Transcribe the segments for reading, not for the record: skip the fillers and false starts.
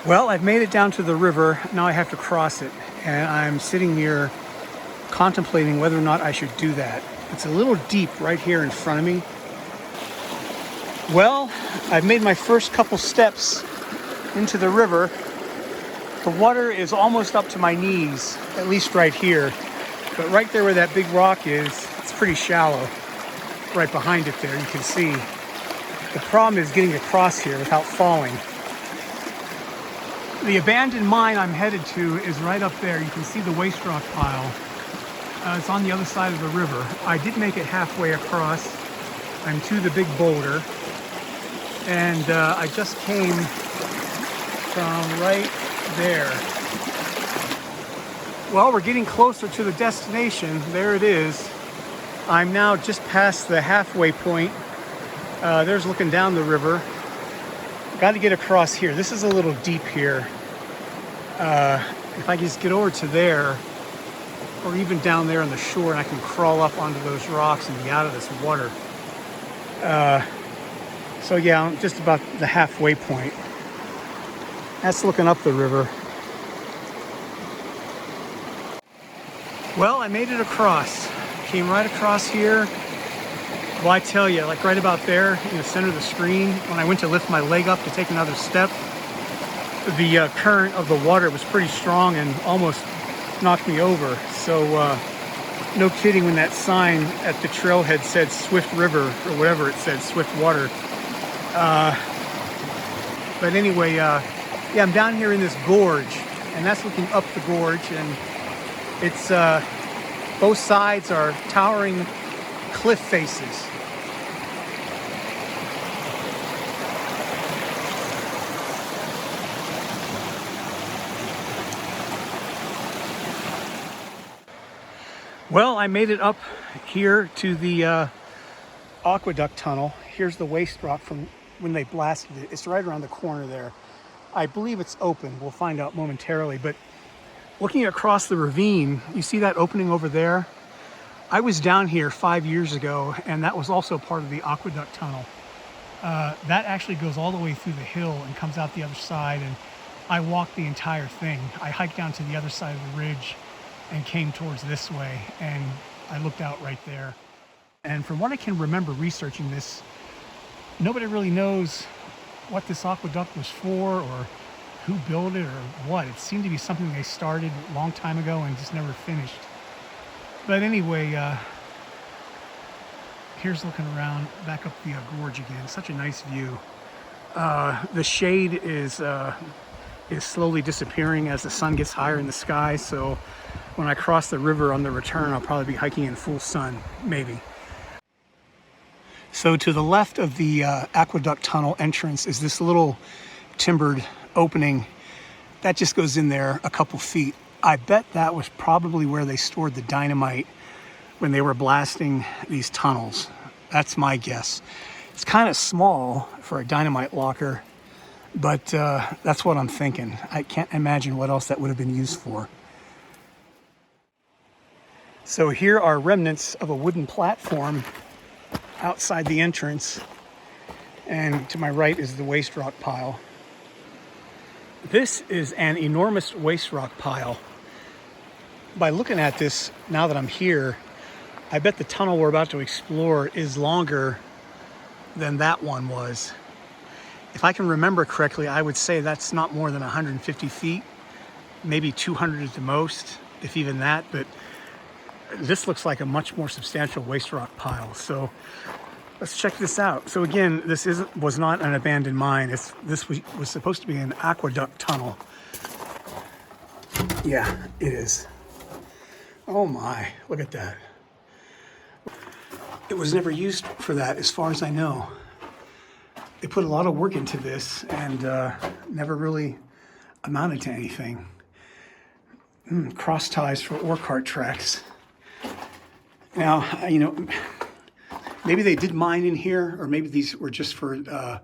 Well, I've made it down to the river. Now I have to cross it. And I'm sitting here contemplating whether or not I should do that. It's a little deep right here in front of me. Well, I've made my first couple steps into the river. The water is almost up to my knees, at least right here. But right there where that big rock is, it's pretty shallow. Right behind it there, you can see. The problem is getting across here without falling. The abandoned mine I'm headed to is right up there. You can see the waste rock pile. It's on the other side of the river. I did make it halfway across. I'm to the big boulder. And I just came from right there. Well, we're getting closer to the destination. There it is. I'm now just past the halfway point. There's looking down the river. Got to get across here. This is a little deep here. If I can just get over to there, or even down there on the shore, and I can crawl up onto those rocks and be out of this water. So yeah, I'm just about the halfway point. That's looking up the river. Well, I made it across. Came right across here. Well, I tell you, like right about there in the center of the screen, when I went to lift my leg up to take another step, the current of the water was pretty strong and almost knocked me over. So no kidding when that sign at the trailhead said Swift River, or whatever it said, Swift Water. But anyway, yeah, I'm down here in this gorge, and that's looking up the gorge, and it's both sides are towering cliff faces. Well, I made it up here to the aqueduct tunnel. Here's the waste rock from when they blasted it. It's right around the corner there. I believe it's open. We'll find out momentarily. But looking across the ravine, you see that opening over there? I was down here 5 years ago, and that was also part of the aqueduct tunnel. That actually goes all the way through the hill and comes out the other side, and I walked the entire thing. I hiked down to the other side of the ridge and came towards this way, and I looked out right there. And from what I can remember researching this, nobody really knows what this aqueduct was for or who built it or what. It seemed to be something they started a long time ago and just never finished. But anyway, here's looking around back up the gorge again. Such a nice view. The shade is slowly disappearing as the sun gets higher in the sky. So when I cross the river on the return, I'll probably be hiking in full sun, maybe. So to the left of the aqueduct tunnel entrance is this little timbered opening that just goes in there a couple feet. I bet that was probably where they stored the dynamite when they were blasting these tunnels. That's my guess. It's kind of small for a dynamite locker, but that's what I'm thinking. I can't imagine what else that would have been used for. So here are remnants of a wooden platform outside the entrance, and to my right is the waste rock pile. This is an enormous waste rock pile. By looking at this, now that I'm here, I bet the tunnel we're about to explore is longer than that one was. If I can remember correctly, I would say that's not more than 150 feet, maybe 200 at the most, if even that, but this looks like a much more substantial waste rock pile. So let's check this out. So again, this was not an abandoned mine. This was supposed to be an aqueduct tunnel. Yeah, it is. Oh my, look at that. It was never used for that as far as I know. They put a lot of work into this and never really amounted to anything. Cross ties for ore cart tracks. Now, you know, maybe they did mine in here, or maybe these were just for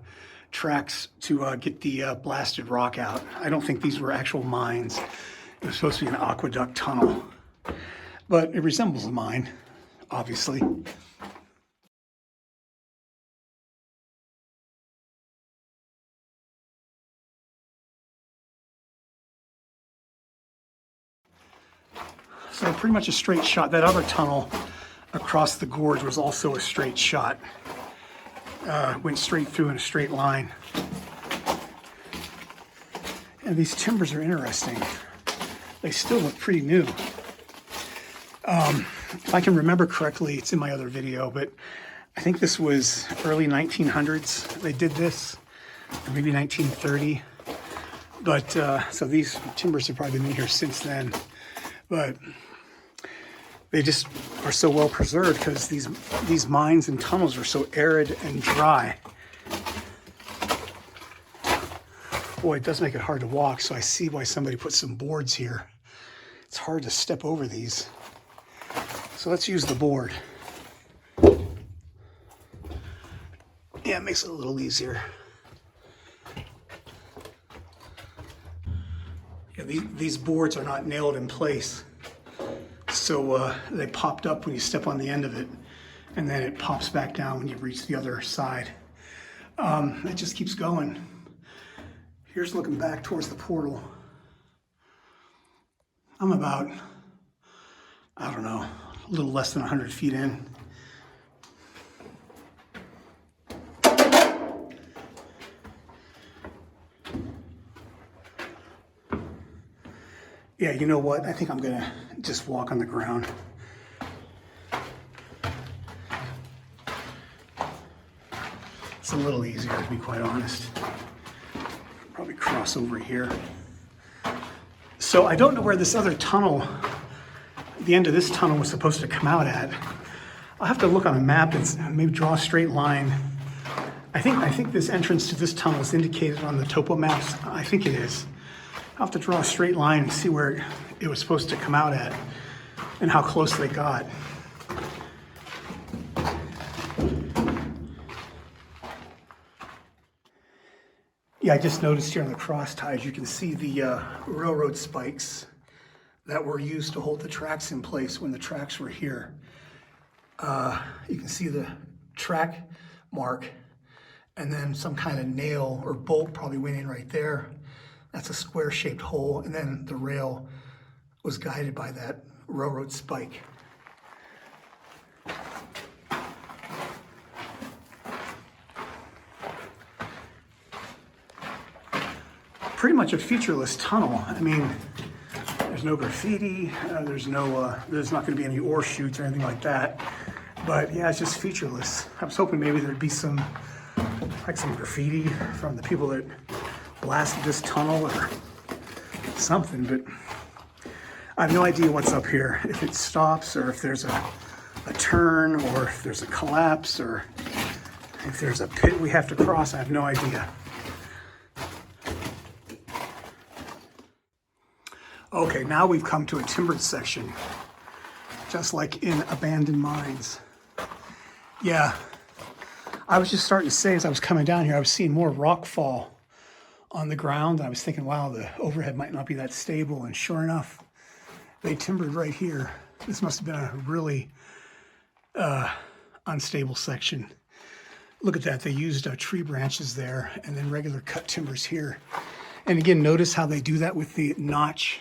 tracks to get the blasted rock out. I don't think these were actual mines. It was supposed to be an aqueduct tunnel, but it resembles a mine, obviously. So pretty much a straight shot. That other tunnel across the gorge was also a straight shot. Went straight through in a straight line. And these timbers are interesting. They still look pretty new. If I can remember correctly, it's in my other video, but I think this was early 1900s. They did this, or maybe 1930. But so these timbers have probably been in here since then. But they just are so well preserved because these mines and tunnels are so arid and dry. Boy, it does make it hard to walk, so I see why somebody put some boards here. It's hard to step over these. So let's use the board. Yeah, it makes it a little easier. Yeah, these boards are not nailed in place. So they popped up when you step on the end of it, and then it pops back down when you reach the other side. It just keeps going. Here's looking back towards the portal. I'm about, I don't know, a little less than 100 feet in. Yeah, you know what? I think I'm gonna just walk on the ground. It's a little easier, to be quite honest. Probably cross over here. So I don't know where this other tunnel, the end of this tunnel was supposed to come out at. I'll have to look on a map and maybe draw a straight line. I think this entrance to this tunnel is indicated on the topo maps. I think it is. I'll have to draw a straight line and see where it was supposed to come out at and how close they got. Yeah, I just noticed here on the cross ties, you can see the railroad spikes that were used to hold the tracks in place when the tracks were here. You can see the track mark, and then some kind of nail or bolt probably went in right there. That's a square-shaped hole, and then the rail was guided by that railroad spike. Pretty much a featureless tunnel. I mean, there's no graffiti, there's not going to be any ore chutes or anything like that. But yeah, it's just featureless. I was hoping maybe there'd be some graffiti from the people that blasted this tunnel or something, but I have no idea what's up here. If it stops, or if there's a turn, or if there's a collapse, or if there's a pit we have to cross, I have no idea. Okay, now we've come to a timbered section, just like in abandoned mines. Yeah, I was just starting to say as I was coming down here, I was seeing more rock fall on the ground. I was thinking, wow, the overhead might not be that stable. And sure enough, they timbered right here. This must have been a really unstable section. Look at that, they used tree branches there and then regular cut timbers here. And again, notice how they do that with the notch.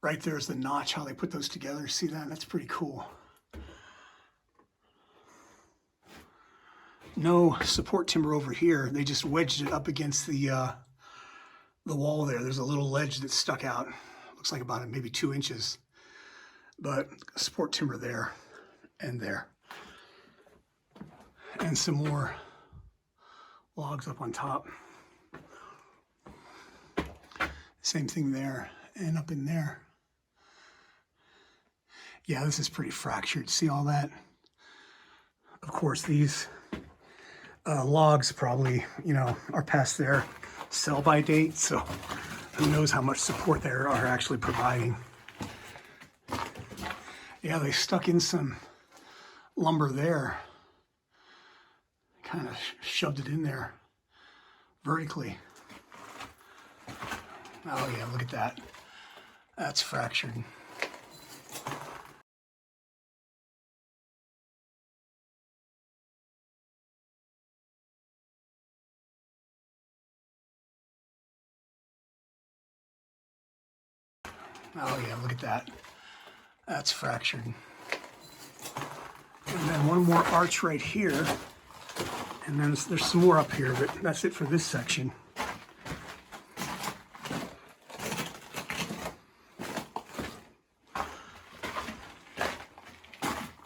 Right there's the notch, how they put those together. See that? That's pretty cool. No support timber over here. They just wedged it up against the wall there. There's a little ledge that stuck out. Looks like about maybe 2 inches. But support timber there and there. And some more logs up on top. Same thing there and up in there. Yeah, this is pretty fractured. See all that? Of course, these logs probably, are past their sell-by date, so who knows how much support they are actually providing. Yeah, they stuck in some lumber there. Kind of shoved it in there vertically. Oh yeah, look at that. That's fractured. Oh yeah, look at that. That's fractured. And then one more arch right here. And then there's some more up here, but that's it for this section.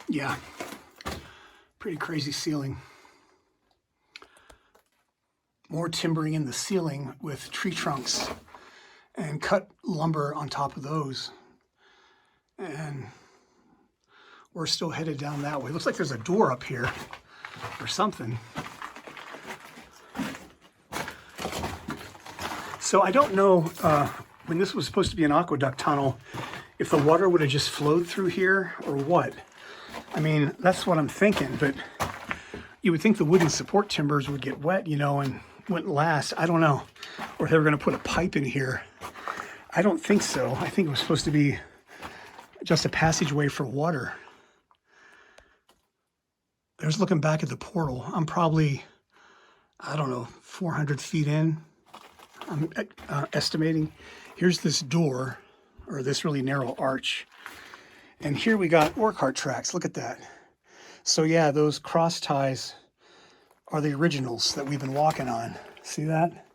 Yeah, pretty crazy ceiling. More timbering in the ceiling with tree trunks and cut lumber on top of those. And we're still headed down that way. Looks like there's a door up here or something. So I don't know, when this was supposed to be an aqueduct tunnel, if the water would have just flowed through here or what. I mean, that's what I'm thinking, but you would think the wooden support timbers would get wet, you know, and wouldn't last. I don't know. Or they were going to put a pipe in here. I don't think so. I think it was supposed to be just a passageway for water. There's looking back at the portal. I'm probably, I don't know, 400 feet in. I'm estimating. Here's this door, or this really narrow arch. And here we got ore cart tracks. Look at that. So yeah, those cross ties are the originals that we've been walking on. See that?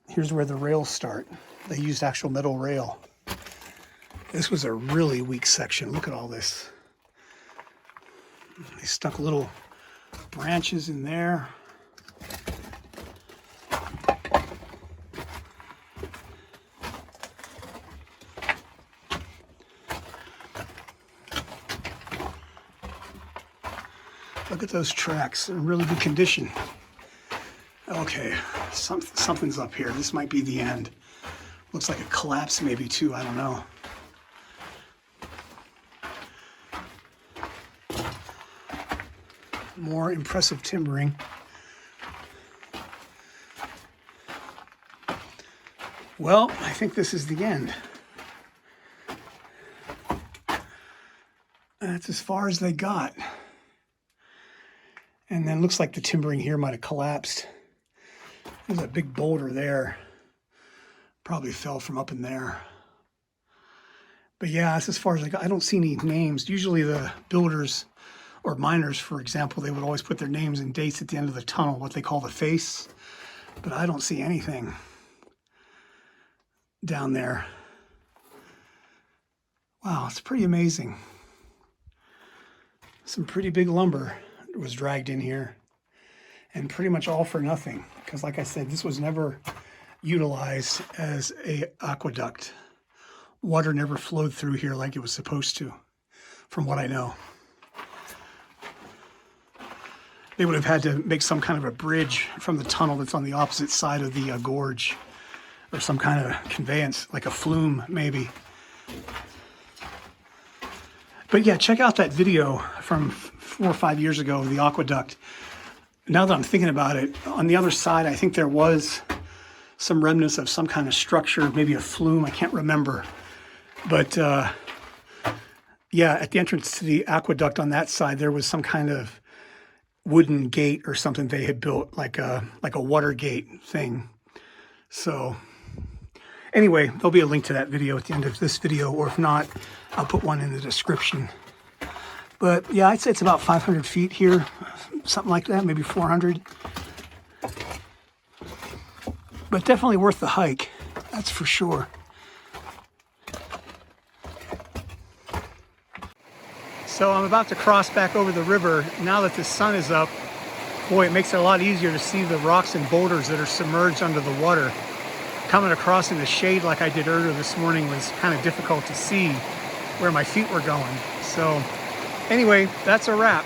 Here's where the rails start. They used actual metal rail. This was a really weak section. Look at all this. They stuck little branches in there. Look at those tracks. They're in really good condition. Okay, something's up here. This might be the end. Looks like a collapse maybe too. I don't know. More impressive timbering. Well, I think this is the end. That's as far as they got. And then looks like the timbering here might have collapsed. There's a big boulder there. Probably fell from up in there. But yeah, that's as far as I got. I don't see any names. Usually the builders or miners, for example, they would always put their names and dates at the end of the tunnel, what they call the face. But I don't see anything down there. Wow, it's pretty amazing. Some pretty big lumber was dragged in here, and pretty much all for nothing, because like I said, this was never utilized as a aqueduct. Water never flowed through here like it was supposed to, from what I know. They would have had to make some kind of a bridge from the tunnel that's on the opposite side of the gorge, or some kind of conveyance, like a flume maybe. But yeah, check out that video from 4 or 5 years ago, the aqueduct. Now that I'm thinking about it, on the other side, I think there was some remnants of some kind of structure, maybe a flume, I can't remember. But yeah, at the entrance to the aqueduct on that side, there was some kind of wooden gate or something they had built, like a water gate thing. So anyway, there'll be a link to that video at the end of this video, or if not, I'll put one in the description. But yeah, I'd say it's about 500 feet here, something like that, maybe 400. But definitely worth the hike, that's for sure. So I'm about to cross back over the river. Now that the sun is up, boy, it makes it a lot easier to see the rocks and boulders that are submerged under the water. Coming across in the shade like I did earlier this morning was kind of difficult to see where my feet were going. So anyway, that's a wrap.